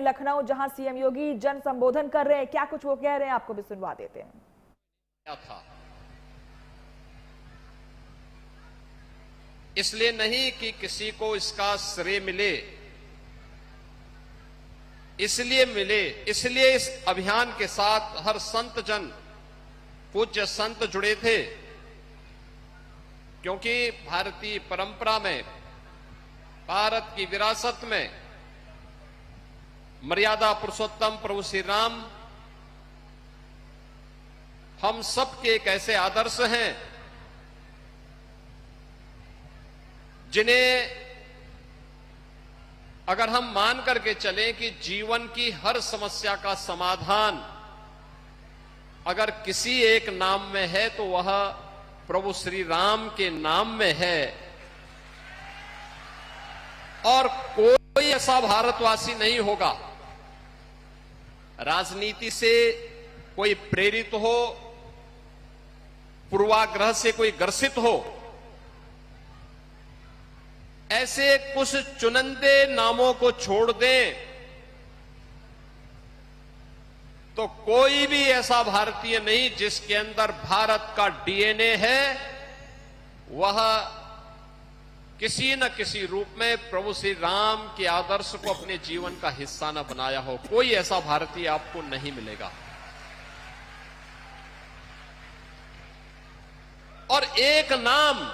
लखनऊ, जहां सीएम योगी जन संबोधन कर रहे हैं। क्या कुछ वो कह रहे हैं, आपको भी सुनवा देते हैं। क्या था, इसलिए नहीं कि किसी को इसका श्रेय मिले, इसलिए इस अभियान के साथ हर संत जन, पूज्य संत जुड़े थे, क्योंकि भारतीय परंपरा में, भारत की विरासत में मर्यादा पुरुषोत्तम प्रभु श्री राम हम सबके एक ऐसे आदर्श हैं जिन्हें अगर हम मान करके चलें कि जीवन की हर समस्या का समाधान अगर किसी एक नाम में है तो वह प्रभु श्री राम के नाम में है। और कोई ऐसा भारतवासी नहीं होगा राजनीति से कोई प्रेरित हो, पूर्वाग्रह से कोई ग्रसित हो, ऐसे कुछ चुनिंदे नामों को छोड़ दें तो कोई भी ऐसा भारतीय नहीं जिसके अंदर भारत का डीएनए है, वह किसी न किसी रूप में प्रभु श्री राम के आदर्श को अपने जीवन का हिस्सा न बनाया हो। कोई ऐसा भारतीय आपको नहीं मिलेगा। और एक नाम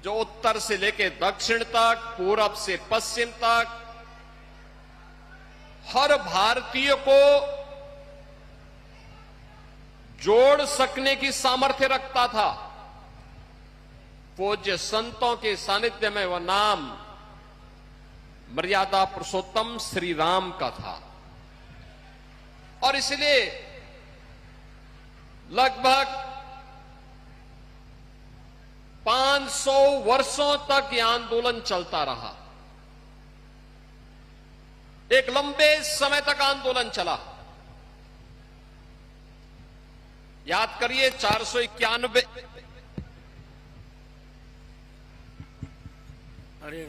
जो उत्तर से लेकर दक्षिण तक, पूरब से पश्चिम तक हर भारतीय को जोड़ सकने की सामर्थ्य रखता था, पूज्य संतों के सानिध्य में वह नाम मर्यादा पुरुषोत्तम श्री राम का था। और इसलिए लगभग 500 वर्षों तक यह आंदोलन चलता रहा। एक लंबे समय तक आंदोलन चला। याद करिए 491। अरे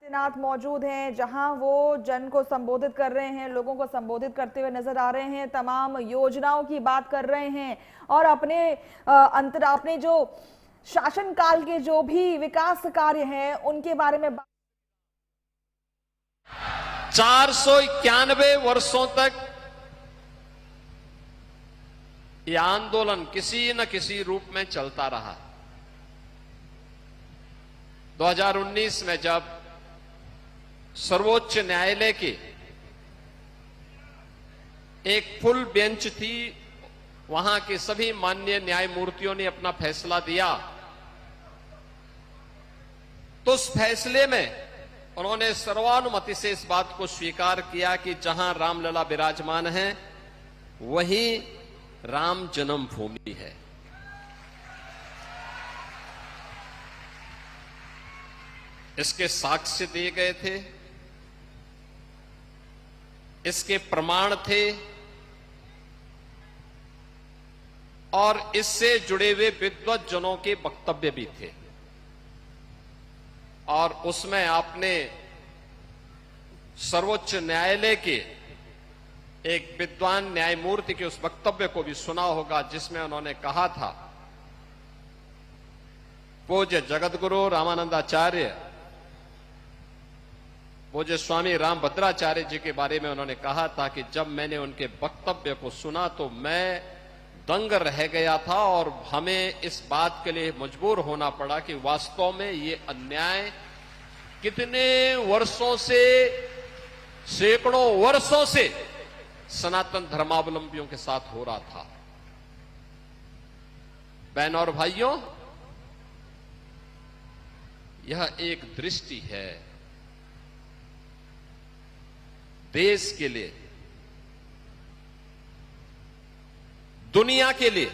नाथ मौजूद हैं, जहां वो जन को संबोधित कर रहे हैं, लोगों को संबोधित करते हुए नजर आ रहे हैं, तमाम योजनाओं की बात कर रहे हैं और अपने जो शासनकाल के जो भी विकास कार्य हैं उनके बारे में 491 वर्षों तक यह आंदोलन किसी न किसी रूप में चलता रहा। 2019 में जब सर्वोच्च न्यायालय की एक फुल बेंच थी, वहां के सभी माननीय न्यायमूर्तियों ने अपना फैसला दिया, तो उस फैसले में उन्होंने सर्वानुमति से इस बात को स्वीकार किया कि जहां रामलला विराजमान है वहीं राम जन्मभूमि है। इसके साक्ष्य दिए गए थे, इसके प्रमाण थे और इससे जुड़े हुए विद्वज्जनों के वक्तव्य भी थे। और उसमें आपने सर्वोच्च न्यायालय के एक विद्वान न्यायमूर्ति के उस वक्तव्य को भी सुना होगा, जिसमें उन्होंने कहा था, पूज्य जगतगुरु रामानंदाचार्य, पूज्य स्वामी रामभद्राचार्य जी के बारे में उन्होंने कहा था कि जब मैंने उनके वक्तव्य को सुना तो मैं दंग रह गया था और हमें इस बात के लिए मजबूर होना पड़ा कि वास्तव में ये अन्याय कितने वर्षों से, सैकड़ों वर्षों से सनातन धर्मावलंबियों के साथ हो रहा था। बहनों और भाइयों, यह एक दृष्टि है देश के लिए, दुनिया के लिए।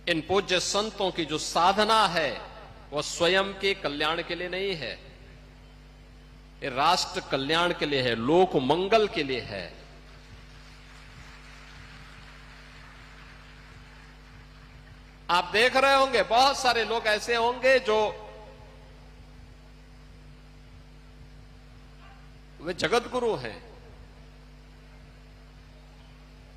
इन पूज्य संतों की जो साधना है वह स्वयं के कल्याण के लिए नहीं है, ये राष्ट्र कल्याण के लिए है, लोक मंगल के लिए है। आप देख रहे होंगे बहुत सारे लोग ऐसे होंगे जो वे जगत गुरु हैं,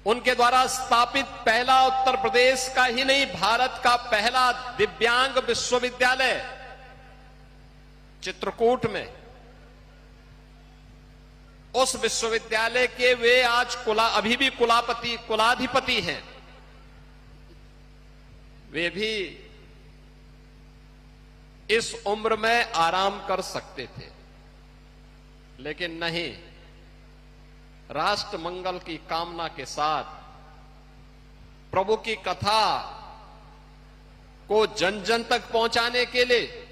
उनके द्वारा स्थापित पहला उत्तर प्रदेश का ही नहीं भारत का पहला दिव्यांग विश्वविद्यालय चित्रकूट में, उस विश्वविद्यालय के वे आज अभी भी कुलाधिपति हैं। वे भी इस उम्र में आराम कर सकते थे, लेकिन नहीं, राष्ट्र मंगल की कामना के साथ प्रभु की कथा को जन जन तक पहुंचाने के लिए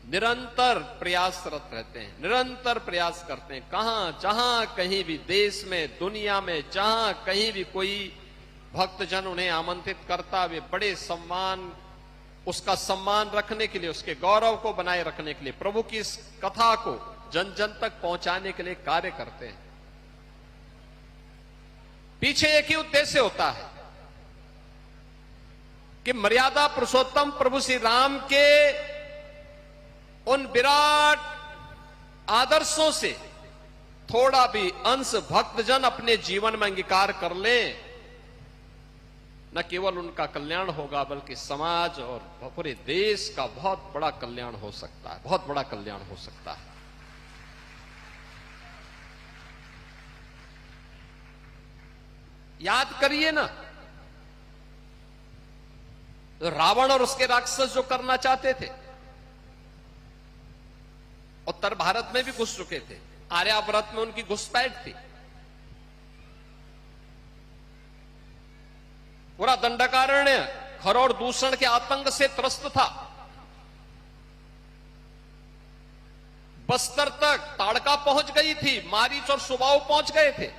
निरंतर प्रयासरत रहते हैं, निरंतर प्रयास करते हैं। जहां कहीं भी देश में, दुनिया में, जहां कहीं भी कोई भक्तजन उन्हें आमंत्रित करता, वे बड़े सम्मान, उसका सम्मान रखने के लिए, उसके गौरव को बनाए रखने के लिए, प्रभु की इस कथा को जन जन तक पहुंचाने के लिए कार्य करते हैं। पीछे एक ही उद्देश्य होता है कि मर्यादा पुरुषोत्तम प्रभु श्री राम के उन विराट आदर्शों से थोड़ा भी अंश भक्तजन अपने जीवन में अंगीकार कर लें, न केवल उनका कल्याण होगा बल्कि समाज और पूरे देश का बहुत बड़ा कल्याण हो सकता है, बहुत बड़ा कल्याण हो सकता है। याद करिए ना, रावण और उसके राक्षस जो करना चाहते थे, उत्तर भारत में भी घुस चुके थे, आर्यावर्त में उनकी घुसपैठ थी, पूरा दंडकारण्य खरौर दूषण के आतंक से त्रस्त था। बस्तर तक ताड़का पहुंच गई थी, मारीच और सुबाऊ पहुंच गए थे।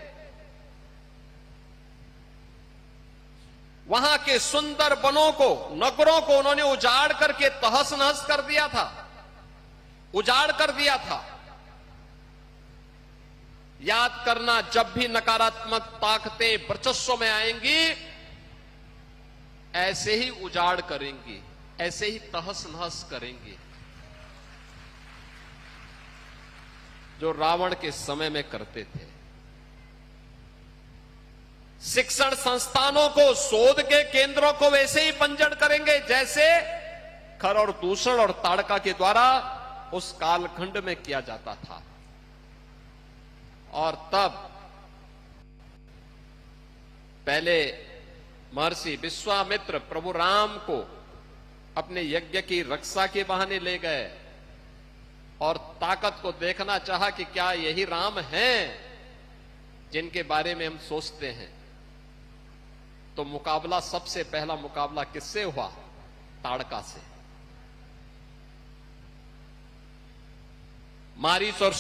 वहां के सुंदर वनों को, नगरों को उन्होंने उजाड़ करके तहस नहस कर दिया था, उजाड़ कर दिया था। याद करना, जब भी नकारात्मक ताकतें वर्चस्व में आएंगी, ऐसे ही उजाड़ करेंगी, ऐसे ही तहस नहस करेंगी, जो रावण के समय में करते थे। शिक्षण संस्थानों को, शोध के केंद्रों को वैसे ही बंजर करेंगे जैसे खरौर दूषण और ताड़का के द्वारा उस कालखंड में किया जाता था। और तब पहले महर्षि विश्वामित्र प्रभु राम को अपने यज्ञ की रक्षा के बहाने ले गए और ताकत को देखना चाहा कि क्या यही राम हैं जिनके बारे में हम सोचते हैं। तो मुकाबला, सबसे पहला मुकाबला किससे हुआ? ताड़का से। मारीच और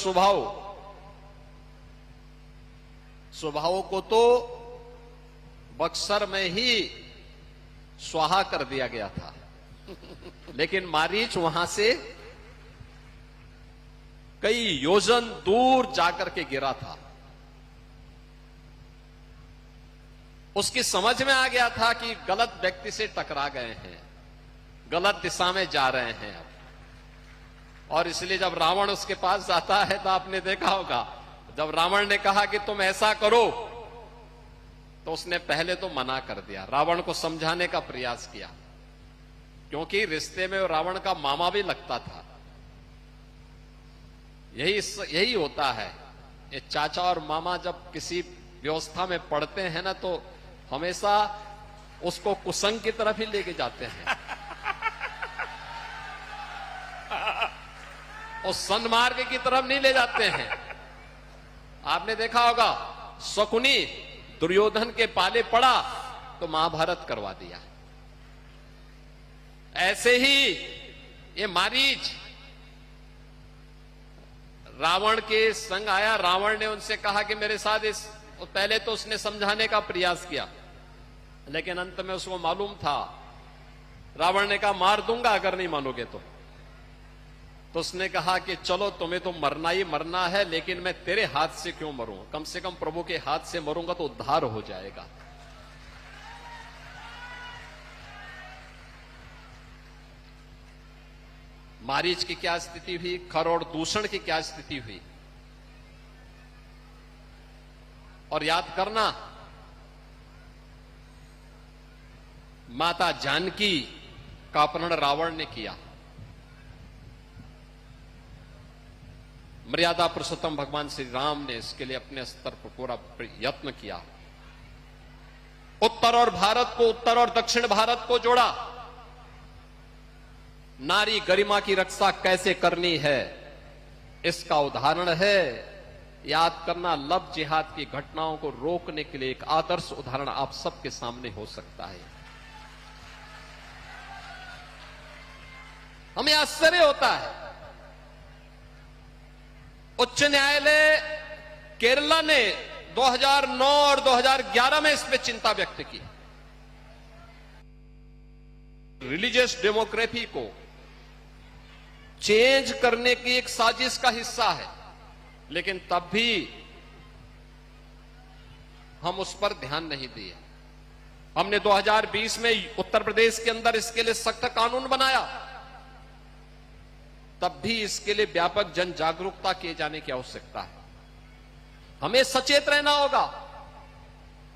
सुबाहु को तो बक्सर में ही स्वाहा कर दिया गया था, लेकिन मारीच वहां से कई योजन दूर जाकर के गिरा था। उसकी समझ में आ गया था कि गलत व्यक्ति से टकरा गए हैं, गलत दिशा में जा रहे हैं अब। और इसलिए जब रावण उसके पास जाता है तो आपने देखा होगा, जब रावण ने कहा कि तुम ऐसा करो, तो उसने पहले तो मना कर दिया, रावण को समझाने का प्रयास किया, क्योंकि रिश्ते में रावण का मामा भी लगता था। यही होता है, ये चाचा और मामा जब किसी व्यवस्था में पड़ते हैं ना, तो हमेशा उसको कुसंग की तरफ ही लेके जाते हैं, और सन्मार्ग की तरफ नहीं ले जाते हैं। आपने देखा होगा, शकुनी दुर्योधन के पाले पड़ा तो महाभारत करवा दिया। ऐसे ही ये मारीच रावण के संग आया, रावण ने उनसे कहा कि मेरे साथ इस, पहले तो उसने समझाने का प्रयास किया, लेकिन अंत में उसको मालूम था, रावण ने कहा मार दूंगा अगर नहीं मानोगे तो उसने कहा कि चलो तुम्हें तो मरना ही मरना है, लेकिन मैं तेरे हाथ से क्यों मरूं, कम से कम प्रभु के हाथ से मरूंगा तो उद्धार हो जाएगा। मारीच की क्या स्थिति हुई, खर और दूषण की क्या स्थिति हुई। और याद करना, माता जानकी का अपहरण रावण ने किया। मर्यादा पुरुषोत्तम भगवान श्री राम ने इसके लिए अपने स्तर पर पूरा यत्न किया। उत्तर और दक्षिण भारत को जोड़ा। नारी गरिमा की रक्षा कैसे करनी है, इसका उदाहरण है। याद करना, लव जिहाद की घटनाओं को रोकने के लिए एक आदर्श उदाहरण आप सबके सामने हो सकता है। हमें आश्चर्य होता है, उच्च न्यायालय केरला ने 2009 और 2011 में इस पे चिंता व्यक्त की। रिलीजियस डेमोक्रेसी को चेंज करने की एक साजिश का हिस्सा है, लेकिन तब भी हम उस पर ध्यान नहीं दिए। हमने 2020 में उत्तर प्रदेश के अंदर इसके लिए सख्त कानून बनाया, तब भी इसके लिए व्यापक जन जागरूकता किए जाने की आवश्यकता है। हमें सचेत रहना होगा।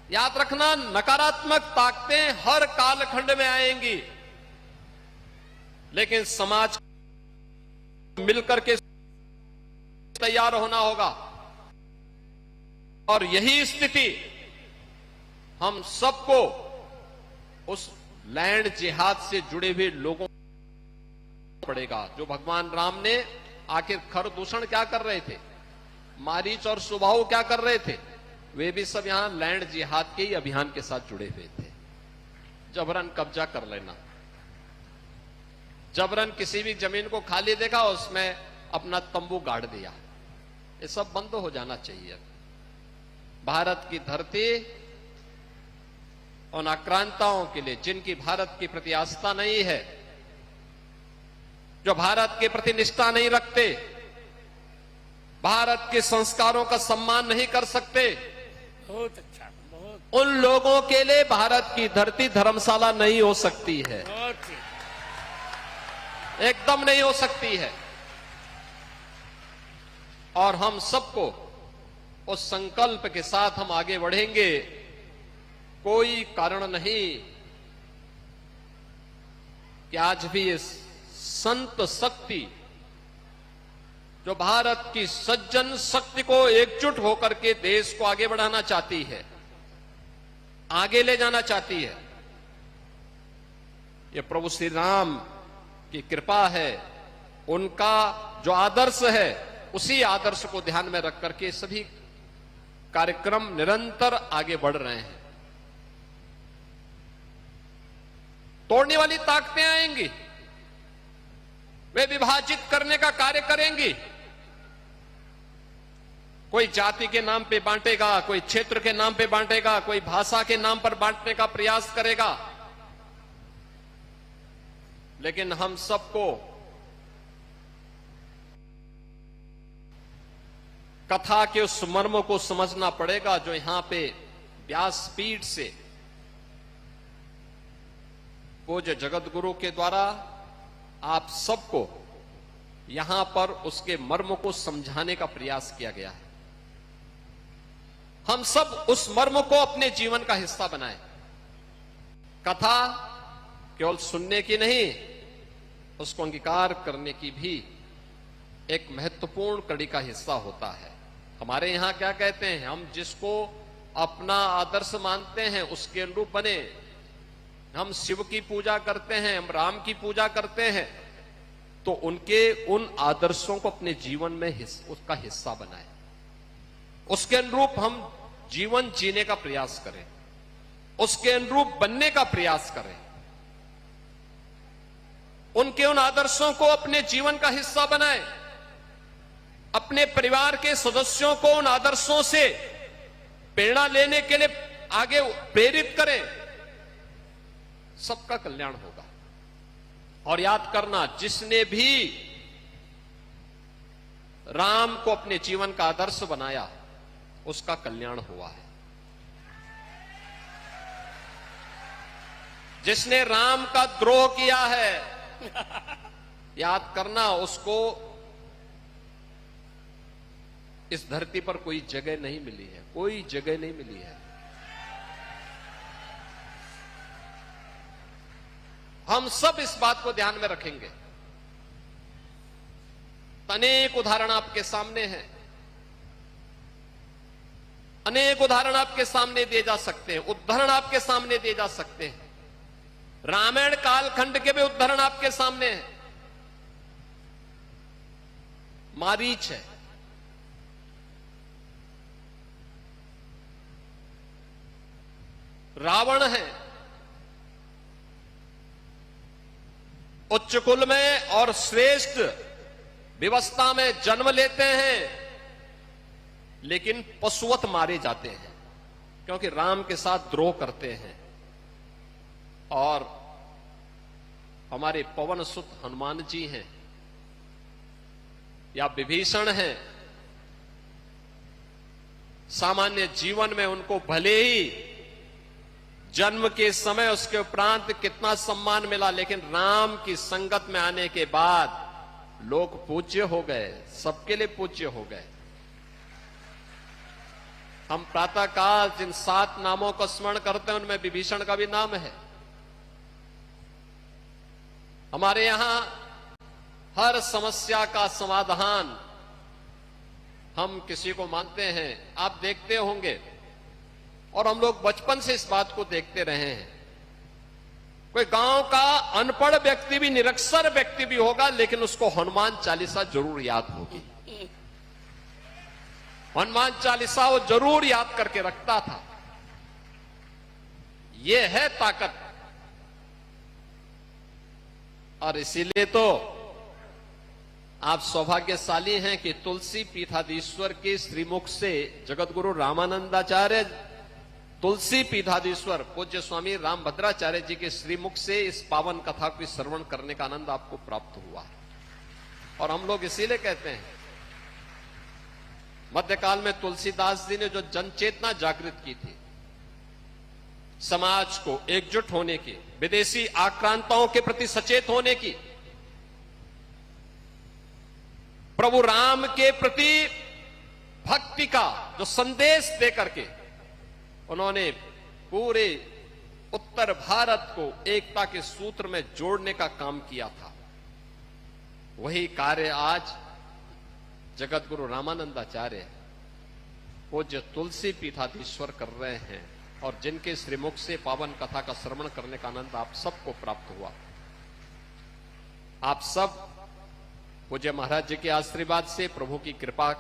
याद रखना, नकारात्मक ताकतें हर कालखंड में आएंगी, लेकिन समाज मिलकर के तैयार होना होगा। और यही स्थिति हम सबको उस लैंड जिहाद से जुड़े हुए लोगों पड़ेगा। जो भगवान राम ने आखिर खर दूषण क्या कर रहे थे, मारीच और सुबाहु क्या कर रहे थे, वे भी सब यहां लैंड जिहाद के ही अभियान के साथ जुड़े हुए थे। जबरन कब्जा कर लेना, जबरन किसी भी जमीन को खाली देखा उसमें अपना तंबू गाड़ दिया, ये सब बंद हो जाना चाहिए। भारत की धरती उन आक्रांताओं के लिए जिनकी भारत के प्रति आस्था नहीं है, जो भारत के प्रति निष्ठा नहीं रखते, भारत के संस्कारों का सम्मान नहीं कर सकते, बहुत अच्छा, बहुत उन लोगों के लिए भारत की धरती धर्मशाला नहीं हो सकती है, एकदम नहीं हो सकती है। और हम सबको उस संकल्प के साथ हम आगे बढ़ेंगे। कोई कारण नहीं कि आज भी इस संत शक्ति जो भारत की सज्जन शक्ति को एकजुट होकर के देश को आगे बढ़ाना चाहती है, आगे ले जाना चाहती है, ये प्रभु श्री राम की कृपा है। उनका जो आदर्श है, उसी आदर्श को ध्यान में रख करके सभी कार्यक्रम निरंतर आगे बढ़ रहे हैं। तोड़ने वाली ताकतें आएंगी, वे विभाजित करने का कार्य करेंगी। कोई जाति के नाम पे बांटेगा, कोई क्षेत्र के नाम पे बांटेगा, कोई भाषा के नाम पर बांटने का प्रयास करेगा। लेकिन हम सबको कथा के उस मर्म को समझना पड़ेगा जो यहां पे व्यासपीठ से पूज्य जगत गुरु के द्वारा आप सबको यहां पर उसके मर्म को समझाने का प्रयास किया गया है। हम सब उस मर्म को अपने जीवन का हिस्सा बनाएं। कथा केवल सुनने की नहीं, उसको अंगीकार करने की भी एक महत्वपूर्ण कड़ी का हिस्सा होता है। हमारे यहां क्या कहते हैं, हम जिसको अपना आदर्श मानते हैं उसके अनुरूप बने। हम शिव की पूजा करते हैं, हम राम की पूजा करते हैं, तो उनके उन आदर्शों को अपने जीवन में उसका हिस्सा बनाएं, उसके अनुरूप हम जीवन जीने का प्रयास करें, उसके अनुरूप बनने का प्रयास करें, उनके उन आदर्शों को अपने जीवन का हिस्सा बनाएं, अपने परिवार के सदस्यों को उन आदर्शों से प्रेरणा लेने के लिए आगे प्रेरित करें। सबका कल्याण होगा। और याद करना, जिसने भी राम को अपने जीवन का आदर्श बनाया उसका कल्याण हुआ है। जिसने राम का द्रोह किया है याद करना, उसको इस धरती पर कोई जगह नहीं मिली है, कोई जगह नहीं मिली है। हम सब इस बात को ध्यान में रखेंगे। अनेक उदाहरण आपके सामने हैं, अनेक उदाहरण आपके सामने दिए जा सकते हैं, उदाहरण आपके सामने दिए जा सकते हैं। रामायण कालखंड के भी उदाहरण आपके सामने हैं। मारीच है, रावण है, उच्च कुल में और श्रेष्ठ व्यवस्था में जन्म लेते हैं, लेकिन पशुवत मारे जाते हैं क्योंकि राम के साथ द्रोह करते हैं। और हमारे पवन सुत हनुमान जी हैं या विभीषण हैं, सामान्य जीवन में उनको भले ही जन्म के समय उसके उपरांत कितना सम्मान मिला, लेकिन राम की संगत में आने के बाद लोग पूज्य हो गए, सबके लिए पूज्य हो गए। हम प्रातःकाल जिन 7 नामों को स्मरण करते हैं उनमें विभीषण का भी नाम है। हमारे यहां हर समस्या का समाधान हम किसी को मानते हैं, आप देखते होंगे, और हम लोग बचपन से इस बात को देखते रहे हैं। कोई गांव का अनपढ़ व्यक्ति भी, निरक्षर व्यक्ति भी होगा, लेकिन उसको हनुमान चालीसा जरूर याद होगी। हनुमान चालीसा वो जरूर याद करके रखता था। ये है ताकत। और इसीलिए तो आप सौभाग्यशाली हैं कि तुलसी पीठाधीश्वर के श्रीमुख से जगतगुरु रामानंदाचार्य, तुलसी पीठाधीश्वर पूज्य स्वामी रामभद्राचार्य जी के श्रीमुख से इस पावन कथा को श्रवण करने का आनंद आपको प्राप्त हुआ। और हम लोग इसीलिए कहते हैं, मध्यकाल में तुलसीदास जी ने जो जन चेतना जागृत की थी, समाज को एकजुट होने की, विदेशी आक्रांताओं के प्रति सचेत होने की, प्रभु राम के प्रति भक्ति का जो संदेश दे करके उन्होंने पूरे उत्तर भारत को एकता के सूत्र में जोड़ने का काम किया था। वही कार्य आज जगत गुरु रामानंदाचार्य पूज्य तुलसी पीठाधीश्वर कर रहे हैं, और जिनके श्रीमुख से पावन कथा का श्रवण करने का आनंद आप सबको प्राप्त हुआ। आप सब पूज्य महाराज जी के आशीर्वाद से प्रभु की कृपा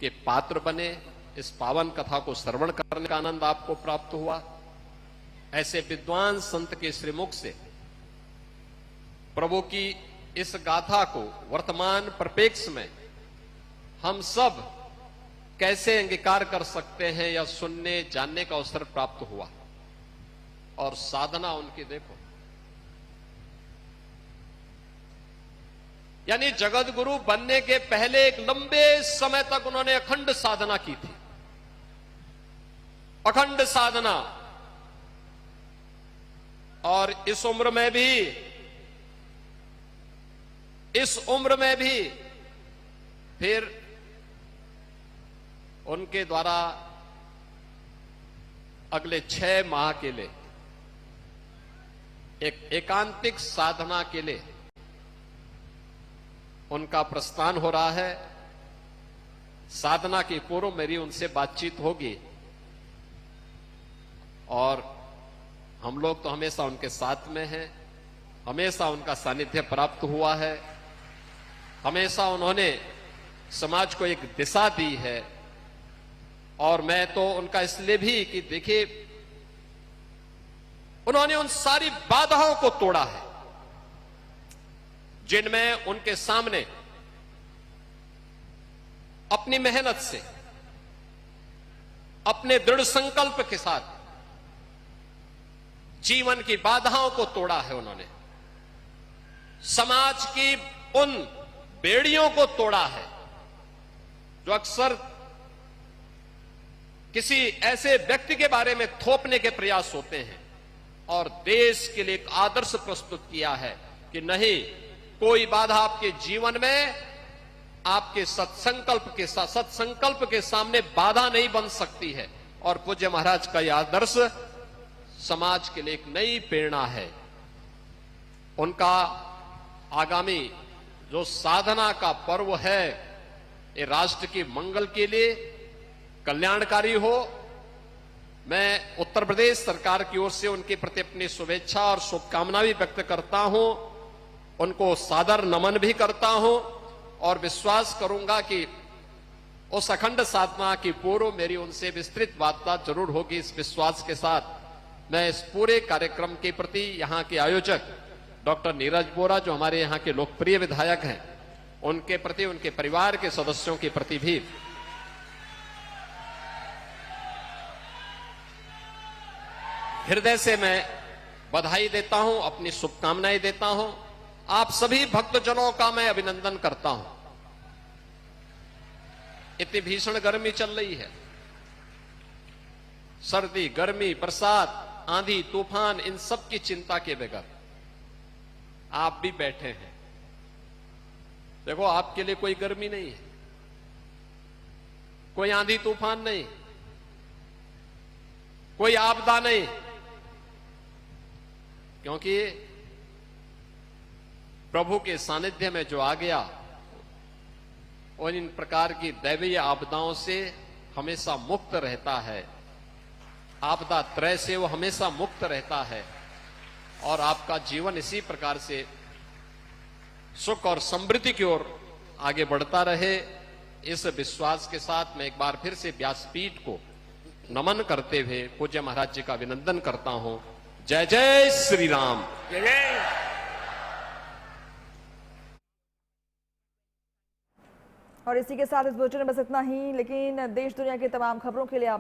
के पात्र बने, इस पावन कथा को श्रवण करने का आनंद आपको प्राप्त हुआ। ऐसे विद्वान संत के श्रीमुख से प्रभु की इस गाथा को वर्तमान परिप्रेक्ष्य में हम सब कैसे अंगीकार कर सकते हैं या सुनने जानने का अवसर प्राप्त हुआ। और साधना उनकी देखो, यानी जगत गुरु बनने के पहले एक लंबे समय तक उन्होंने अखंड साधना की थी, अखंड साधना। और इस उम्र में भी फिर उनके द्वारा अगले 6 माह के लिए एक एकांतिक साधना के लिए उनका प्रस्थान हो रहा है। साधना के पूर्व मेरी उनसे बातचीत होगी, और हम लोग तो हमेशा उनके साथ में हैं, हमेशा उनका सानिध्य प्राप्त हुआ है, हमेशा उन्होंने समाज को एक दिशा दी है। और मैं तो उनका इसलिए भी कि देखिए, उन्होंने उन सारी बाधाओं को तोड़ा है जिनमें उनके सामने अपनी मेहनत से, अपने दृढ़ संकल्प के साथ जीवन की बाधाओं को तोड़ा है। उन्होंने समाज की उन बेड़ियों को तोड़ा है जो अक्सर किसी ऐसे व्यक्ति के बारे में थोपने के प्रयास होते हैं, और देश के लिए एक आदर्श प्रस्तुत किया है कि नहीं, कोई बाधा आपके जीवन में आपके सत्संकल्प के सामने बाधा नहीं बन सकती है। और पूज्य महाराज का यह आदर्श समाज के लिए एक नई प्रेरणा है। उनका आगामी जो साधना का पर्व है, ये राष्ट्र के मंगल के लिए कल्याणकारी हो। मैं उत्तर प्रदेश सरकार की ओर से उनके प्रति अपनी शुभेच्छा और शुभकामना भी व्यक्त करता हूं, उनको सादर नमन भी करता हूं और विश्वास करूंगा कि उस अखंड साधना की पूर्व मेरी उनसे विस्तृत वार्ता जरूर होगी। इस विश्वास के साथ मैं इस पूरे कार्यक्रम के प्रति यहां के आयोजक डॉक्टर नीरज बोरा, जो हमारे यहां के लोकप्रिय विधायक हैं, उनके प्रति, उनके परिवार के सदस्यों के प्रति भी हृदय से मैं बधाई देता हूं, अपनी शुभकामनाएं देता हूं। आप सभी भक्तजनों का मैं अभिनंदन करता हूं। इतनी भीषण गर्मी चल रही है, सर्दी, गर्मी, बरसात, आंधी, तूफान, इन सब की चिंता के बगैर आप भी बैठे हैं। देखो, आपके लिए कोई गर्मी नहीं है, कोई आंधी तूफान नहीं, कोई आपदा नहीं, क्योंकि प्रभु के सानिध्य में जो आ गया और इन प्रकार की दैवीय आपदाओं से हमेशा मुक्त रहता है। आपदा त्रय से वो हमेशा मुक्त रहता है और आपका जीवन इसी प्रकार से सुख और समृद्धि की ओर आगे बढ़ता रहे। इस विश्वास के साथ मैं एक बार फिर से व्यासपीठ को नमन करते हुए पूज्य महाराज जी का अभिनंदन करता हूं। जय जय श्री राम। जय जय। और इसी के साथ इस बुलेटिन में बस इतना ही, लेकिन देश दुनिया की तमाम खबरों के लिए आप